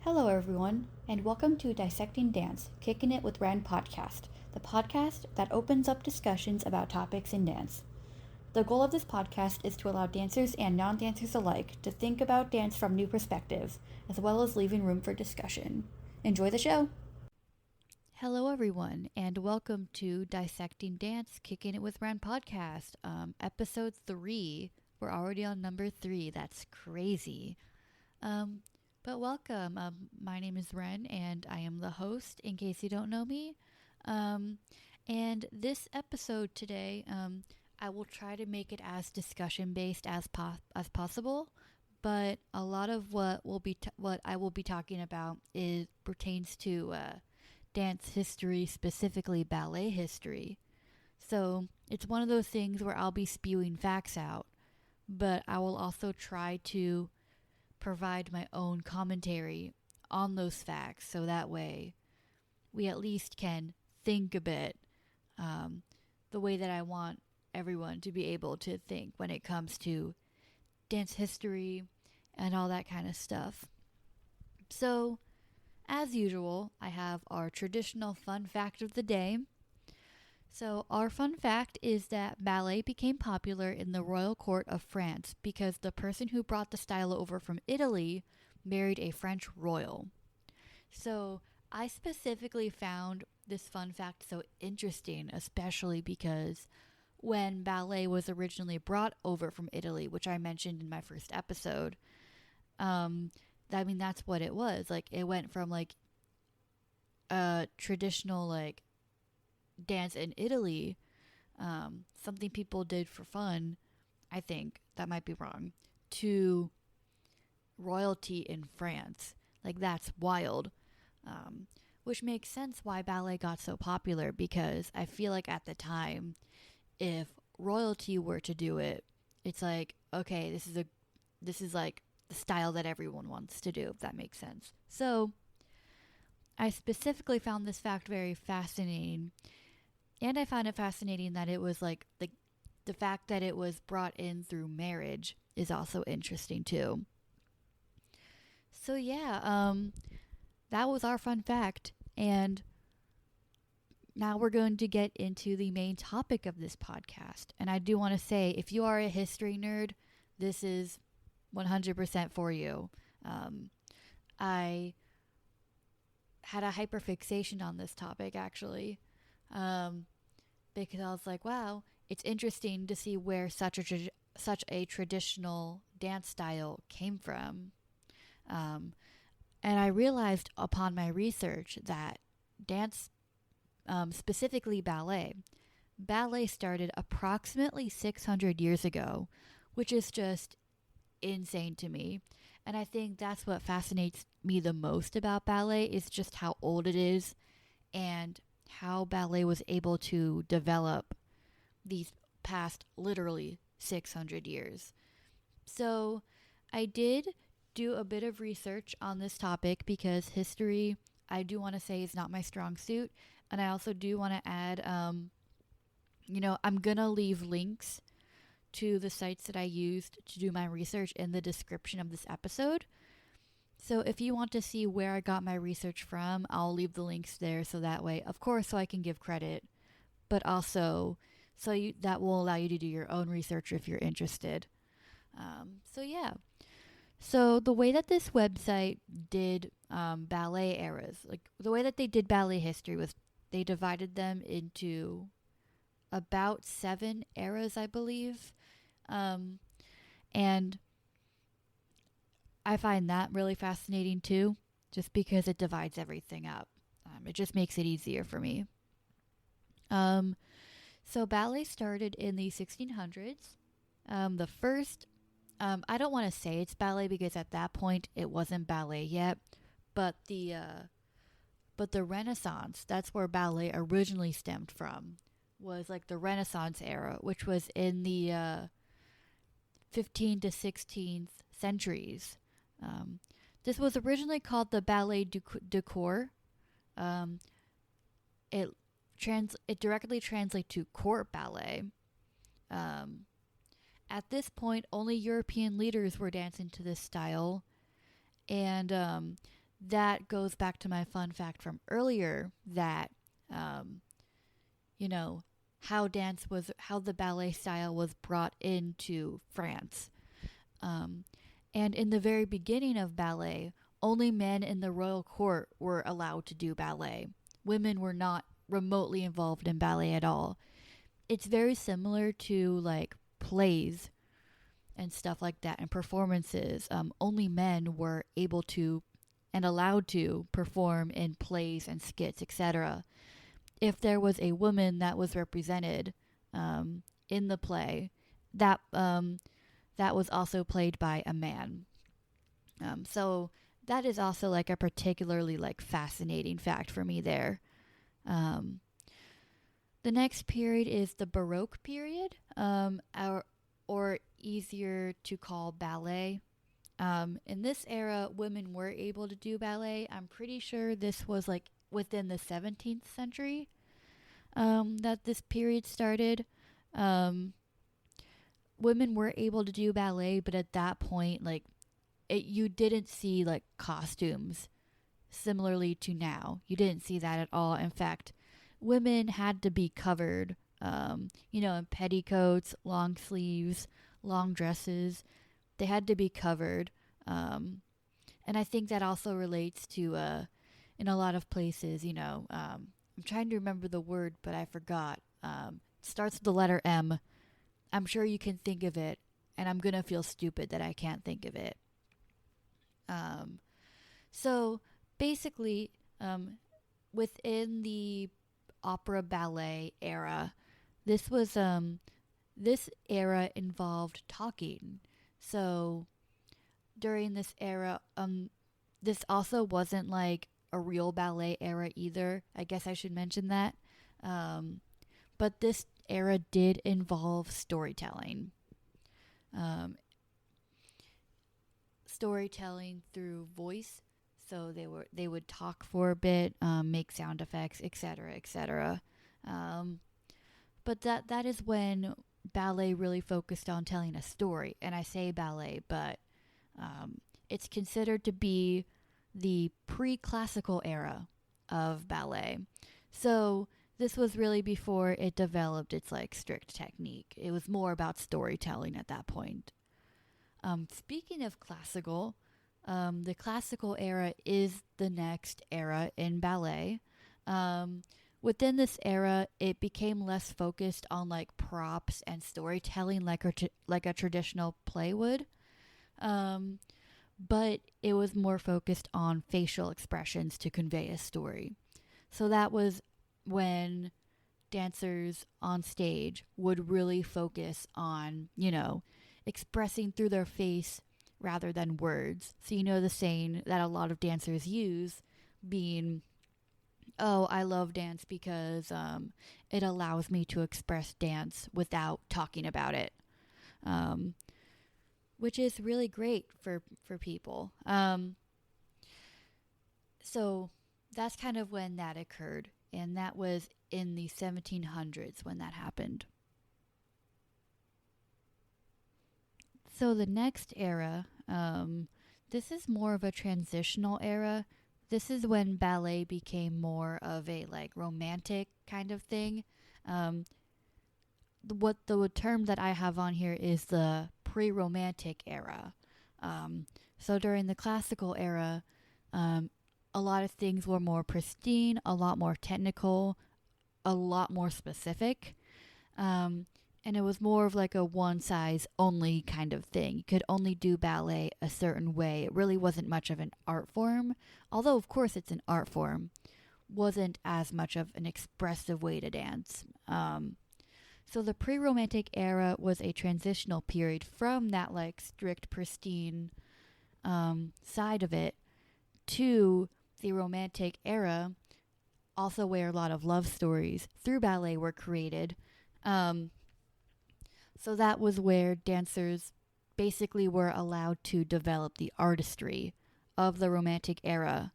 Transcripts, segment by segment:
Hello, everyone, and welcome to Dissecting Dance, Kicking It with Ren podcast, the podcast that opens up discussions about topics in dance. The goal of this podcast is to allow dancers and non dancers alike to think about dance from new perspectives, as well as leaving room for discussion. Enjoy the show! Hello, everyone, and welcome to Dissecting Dance, Kicking It with Ren podcast, episode 3. We're already on number 3. That's crazy. But welcome. My name is Ren, and I am the host, in case you don't know me. And this episode today, I will try to make it as discussion-based as possible. But a lot of what I will be talking about pertains to dance history, specifically ballet history. So it's one of those things where I'll be spewing facts out, but I will also try to provide my own commentary on those facts, so that way we at least can think a bit the way that I want everyone to be able to think when it comes to dance history and all that kind of stuff. So, as usual, I have our traditional fun fact of the day. So, our fun fact is that ballet became popular in the royal court of France because the person who brought the style over from Italy married a French royal. So, I specifically found this fun fact so interesting, especially because when ballet was originally brought over from Italy, which I mentioned in my first episode, that's what it was. Like, it went from like a traditional like dance in Italy, something people did for fun, I think, that might be wrong, to royalty in France. Like, that's wild. Which makes sense why ballet got so popular, because I feel like at the time, if royalty were to do it, it's like, okay, this is like the style that everyone wants to do, if that makes sense. So I specifically found this fact very fascinating. And I found it fascinating that it was like the fact that it was brought in through marriage is also interesting too. So yeah, that was our fun fact. And now we're going to get into the main topic of this podcast. And I do want to say, if you are a history nerd, this is 100% for you. I had a hyperfixation on this topic, actually. Because I was like, wow, it's interesting to see where such a traditional dance style came from. And I realized upon my research that dance, specifically ballet started approximately 600 years ago, which is just insane to me. And I think that's what fascinates me the most about ballet, is just how old it is and how ballet was able to develop these past literally 600 years. So I did do a bit of research on this topic because history, I do want to say, is not my strong suit. And I also do want to add, I'm going to leave links to the sites that I used to do my research in the description of this episode. So if you want to see where I got my research from, I'll leave the links there, so that way, of course, so I can give credit, but also that will allow you to do your own research if you're interested. So yeah. So the way that this website did ballet eras, like the way that they did ballet history, was they divided them into about 7 eras, I believe. And I find that really fascinating too, just because it divides everything up. It just makes it easier for me. So ballet started in the 1600s. The first, I don't want to say it's ballet because at that point it wasn't ballet yet, but the Renaissance, that's where ballet originally stemmed from, was like the Renaissance era, which was in the 15th to 16th centuries. This was originally called the Ballet du Corps. It directly translates to court ballet. At this point, only European leaders were dancing to this style, and that goes back to my fun fact from earlier that, um, you know, how the ballet style was brought into France. Um, and in the very beginning of ballet, only men in the royal court were allowed to do ballet. Women were not remotely involved in ballet at all. It's very similar to like plays and stuff like that and performances. Only men were able to and allowed to perform in plays and skits, etc. If there was a woman that was represented in the play, that was also played by a man. So that is also like a particularly like fascinating fact for me there. Um, the next period is the Baroque period, or easier to call ballet. In this era, women were able to do ballet. I'm pretty sure this was like within the 17th century that this period started. Um, Women were able to do ballet, but at that point, like you didn't see like costumes similarly to now. You didn't see that at all. In fact, women had to be covered, in petticoats, long sleeves, long dresses. They had to be covered. And I think that also relates to, in a lot of places, I'm trying to remember the word, but I forgot. It starts with the letter M. I'm sure you can think of it, and I'm going to feel stupid that I can't think of it. So basically, within the opera ballet era, this era involved talking. So during this era, this also wasn't like a real ballet era either. I guess I should mention that. But this era did involve storytelling. Storytelling through voice. So they would talk for a bit, make sound effects, etc., etc. But that is when ballet really focused on telling a story. And I say ballet, but it's considered to be the pre-classical era of ballet. So this was really before it developed its like strict technique. It was more about storytelling at that point. Speaking of classical, the classical era is the next era in ballet. Within this era, it became less focused on like props and storytelling like a traditional play would. But it was more focused on facial expressions to convey a story. So that was when dancers on stage would really focus on, expressing through their face rather than words. So the saying that a lot of dancers use being, oh, I love dance because it allows me to express dance without talking about it. Which is really great for people. So that's kind of when that occurred. And that was in the 1700s when that happened. So the next era, this is more of a transitional era. This is when ballet became more of a like romantic kind of thing. What the term that I have on here is the pre-romantic era. So during the classical era, a lot of things were more pristine, a lot more technical, a lot more specific. And it was more of like a one-size-only kind of thing. You could only do ballet a certain way. It really wasn't much of an art form. Although, of course, it's an art form. Wasn't as much of an expressive way to dance. So the pre-romantic era was a transitional period from that like strict, pristine side of it to the romantic era, also where a lot of love stories through ballet were created. So that was where dancers basically were allowed to develop the artistry of the romantic era,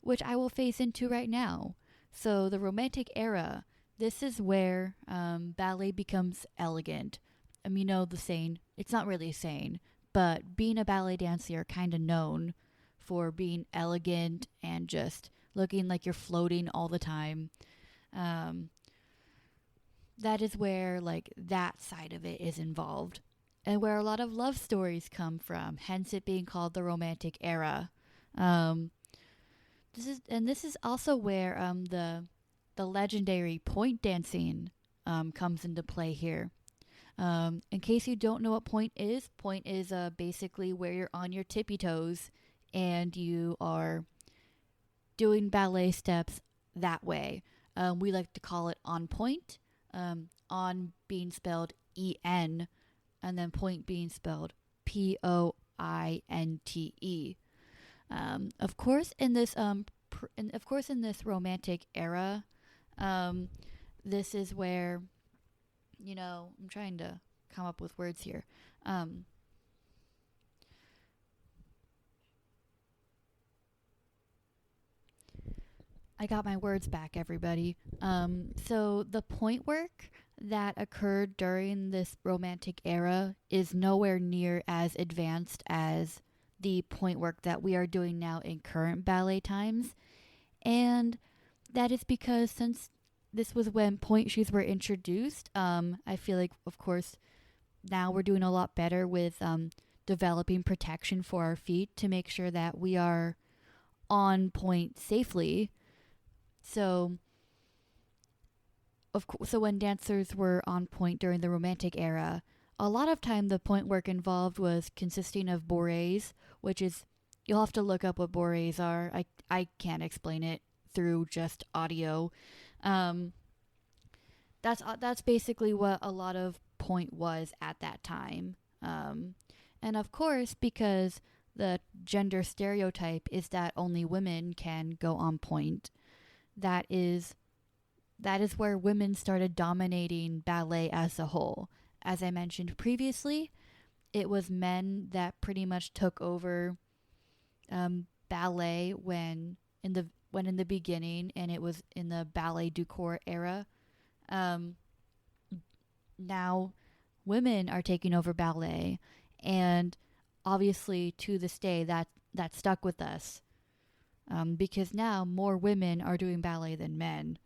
which I will phase into right now. So the romantic era, this is where ballet becomes elegant. The saying, it's not really a saying, but being a ballet dancer, you're kind of known for being elegant and just looking like you're floating all the time. Um, that is where like that side of it is involved, and where a lot of love stories come from, hence it being called the Romantic Era. Um, this is also where the legendary point dancing comes into play here. In case you don't know what point is basically where you're on your tippy toes and you are doing ballet steps that way. We like to call it on point, on being spelled E-N, and then point being spelled P-O-I-N-T-E. Of course, in this in this romantic era, this is where, I'm trying to come up with words here. I got my words back, everybody. So the point work that occurred during this romantic era is nowhere near as advanced as the point work that we are doing now in current ballet times. And that is because since this was when point shoes were introduced, I feel like, of course, now we're doing a lot better with developing protection for our feet to make sure that we are on point safely. So, so when dancers were on point during the Romantic era, a lot of time the point work involved was consisting of bourrées, which is, you'll have to look up what bourrées are. I can't explain it through just audio. That's basically what a lot of point was at that time. And of course, because the gender stereotype is that only women can go on point, that is where women started dominating ballet as a whole. As I mentioned previously, it was men that pretty much took over ballet when in the beginning, and it was in the Ballet du Corps era. Now women are taking over ballet, and obviously to this day that stuck with us. Because now more women are doing ballet than men.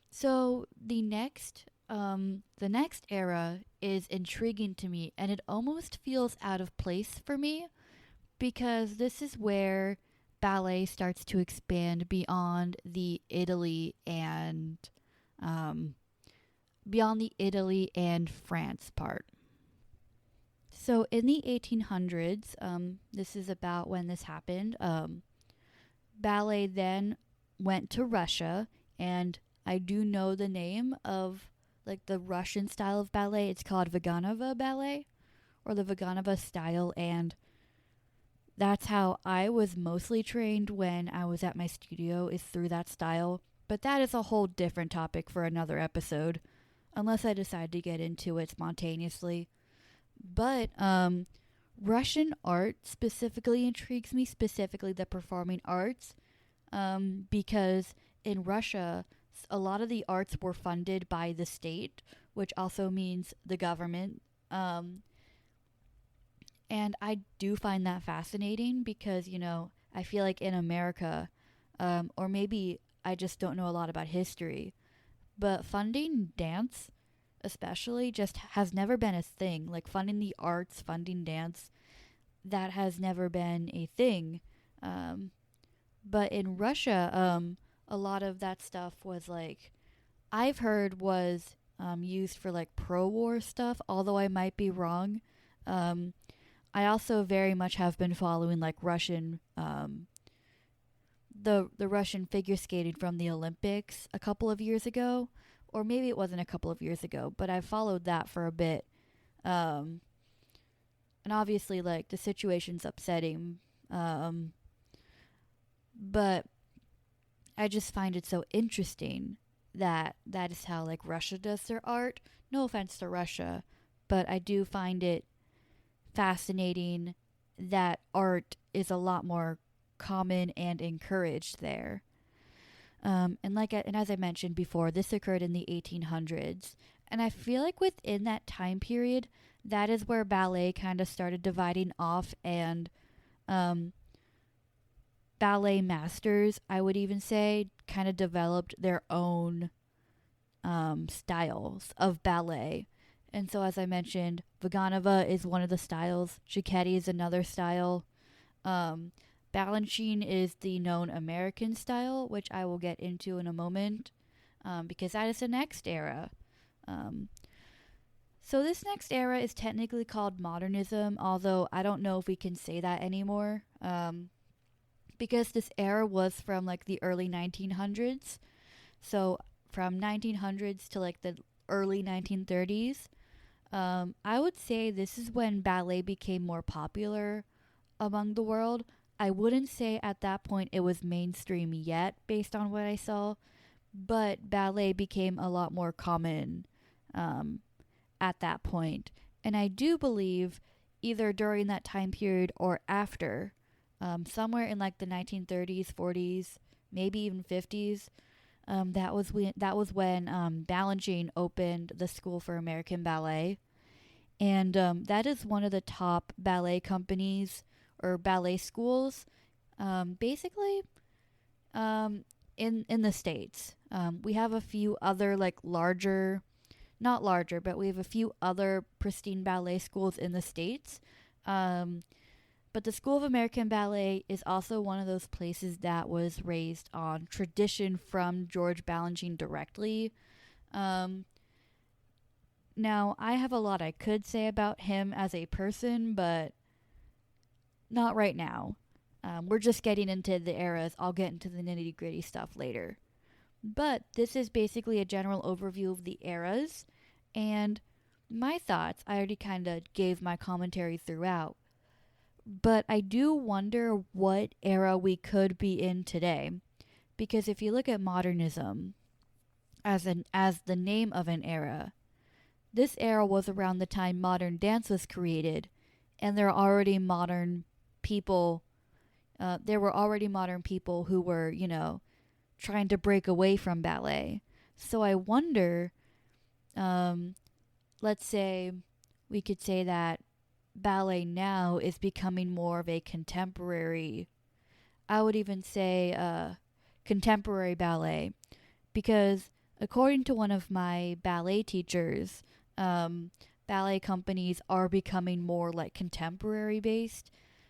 So the next era is intriguing to me, and it almost feels out of place for me, because this is where ballet starts to expand beyond the Italy and France part. So in the 1800s, this is about when this happened. Ballet then went to Russia, and I do know the name of like the Russian style of ballet. It's called Vaganova ballet, or the Vaganova style, and that's how I was mostly trained when I was at my studio, is through that style. But that is a whole different topic for another episode, unless I decide to get into it spontaneously. But Russian art specifically intrigues me, specifically the performing arts, because in Russia, a lot of the arts were funded by the state, which also means the government. And I do find that fascinating because, I feel like in America, or maybe I just don't know a lot about history, but funding dance especially just has never been a thing. Like funding the arts, funding dance, that has never been a thing. But in Russia, a lot of that stuff was like, I've heard was used for like pro-war stuff, although I might be wrong. I also very much have been following like Russian, the Russian figure skating from the Olympics a couple of years ago, or maybe it wasn't a couple of years ago, but I followed that for a bit. And obviously, like, the situation's upsetting. But I just find it so interesting that that is how, like, Russia does their art. No offense to Russia, but I do find it fascinating that art is a lot more common and encouraged there. And as I mentioned before, this occurred in the 1800s, and I feel like within that time period, that is where ballet kind of started dividing off and um, ballet masters, I would even say, kind of developed their own styles of ballet. And so, as I mentioned, Vaganova is one of the styles, Cicchetti is another style. Um, Balanchine is the known American style, which I will get into in a moment, because that is the next era. Um, so, this next era is technically called modernism, although I don't know if we can say that anymore, because this era was from like the early 1900s. So, from 1900s to like the early 1930s. I would say this is when ballet became more popular among the world. I wouldn't say at that point it was mainstream yet, based on what I saw, but ballet became a lot more common um, at that point. And I do believe either during that time period or after, somewhere in like the 1930s, 40s, maybe even 50s, that was when Balanchine opened the School for American Ballet, and that is one of the top ballet companies or ballet schools, basically, in the states. We have a few other like larger, not larger, but we have a few other pristine ballet schools in the states. Um, but the School of American Ballet is also one of those places that was raised on tradition from George Balanchine directly. Um, Now, I have a lot I could say about him as a person, but not right now. We're just getting into the eras. I'll get into the nitty gritty stuff later. But this is basically a general overview of the eras. And my thoughts, I already kind of gave my commentary throughout. But I do wonder what era we could be in today. Because if you look at modernism as the name of an era, this era was around the time modern dance was created, and there are already modern people. There were already modern people who were, trying to break away from ballet. So I wonder, um, let's say, we could say that ballet now is becoming more of a contemporary. I would even say contemporary ballet, because according to one of my ballet teachers, ballet companies are becoming more like contemporary based.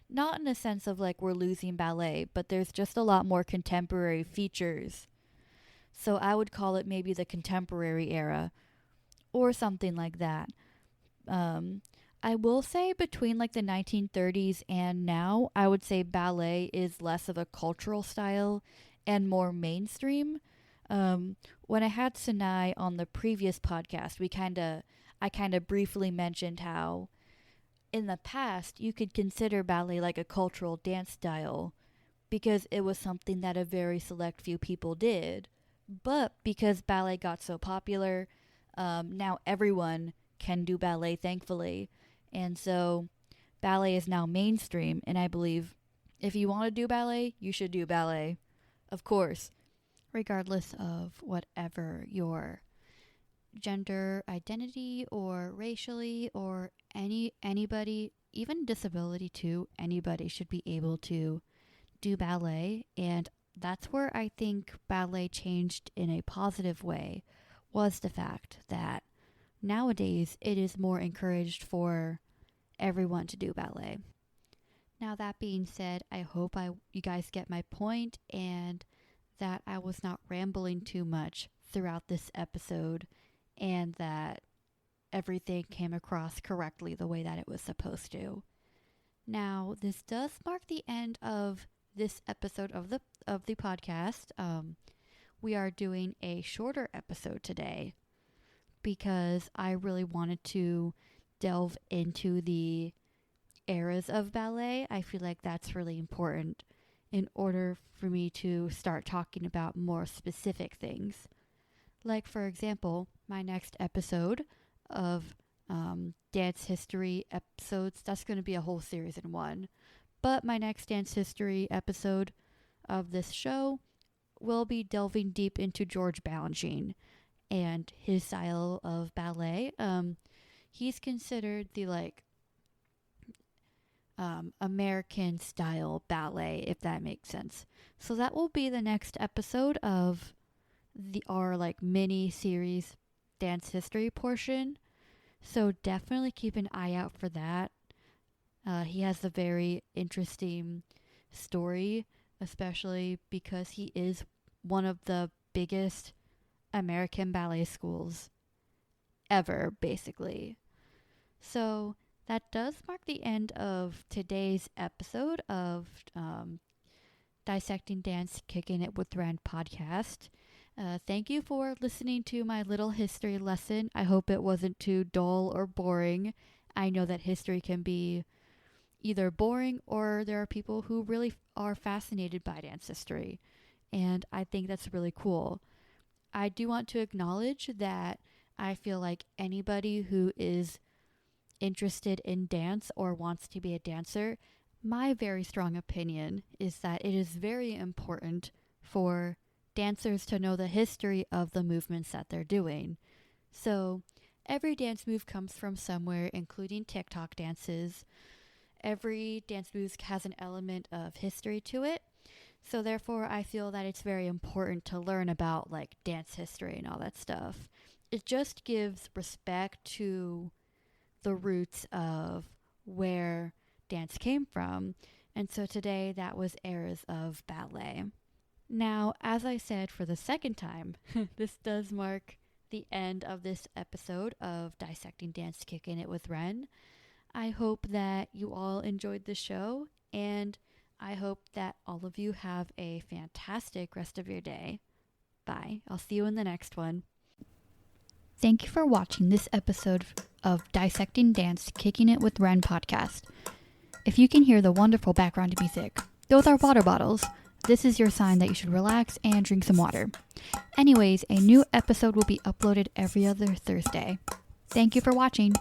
Not in a sense of like we're losing ballet, but there's just a lot more contemporary features. So I would call it maybe the contemporary era or something like that. Um, I will say between like the 1930s and now, I would say ballet is less of a cultural style and more mainstream. When I had Sinai on the previous podcast, I kind of briefly mentioned how in the past you could consider ballet like a cultural dance style because it was something that a very select few people did. But because ballet got so popular, now everyone can do ballet, thankfully. And so ballet is now mainstream, and I believe if you want to do ballet, you should do ballet. Of course, regardless of whatever your gender identity or racially or anybody, even disability too, anybody should be able to do ballet. And that's where I think ballet changed in a positive way, was the fact that nowadays it is more encouraged for everyone to do ballet. Now that being said, I hope you guys get my point and that I was not rambling too much throughout this episode and that everything came across correctly the way that it was supposed to. Now, this does mark the end of this episode of the podcast. We are doing a shorter episode today because I really wanted to delve into the eras of ballet. I feel like that's really important in order for me to start talking about more specific things. Like, for example, my next episode of dance history episodes, that's going to be a whole series in one. But my next dance history episode of this show will be delving deep into George Balanchine and his style of ballet. He's considered the American style ballet, if that makes sense. So that will be the next episode of our like mini series dance history portion. So definitely keep an eye out for that. He has a very interesting story, especially because he is one of the biggest American ballet schools ever, basically. So that does mark the end of today's episode of Dissecting Dance, Kicking It with Rand podcast. Thank you for listening to my little history lesson. I hope it wasn't too dull or boring. I know that history can be either boring or there are people who really are fascinated by dance history. And I think that's really cool. I do want to acknowledge that I feel like anybody who is interested in dance or wants to be a dancer, my very strong opinion is that it is very important for dancers to know the history of the movements that they're doing. So every dance move comes from somewhere, including TikTok dances. Every dance move has an element of history to it. So therefore, I feel that it's very important to learn about like dance history and all that stuff. It just gives respect to the roots of where dance came from. And so today that was eras of ballet. Now, as I said for the second time, this does mark the end of this episode of Dissecting Dance, Kicking It with Ren. I hope that you all enjoyed the show, and I hope that all of you have a fantastic rest of your day. Bye. I'll see you in the next one. Thank you for watching this episode of Dissecting Dance, Kicking It with Ren podcast. If you can hear the wonderful background music, those are water bottles. This is your sign that you should relax and drink some water. Anyways, a new episode will be uploaded every other Thursday. Thank you for watching.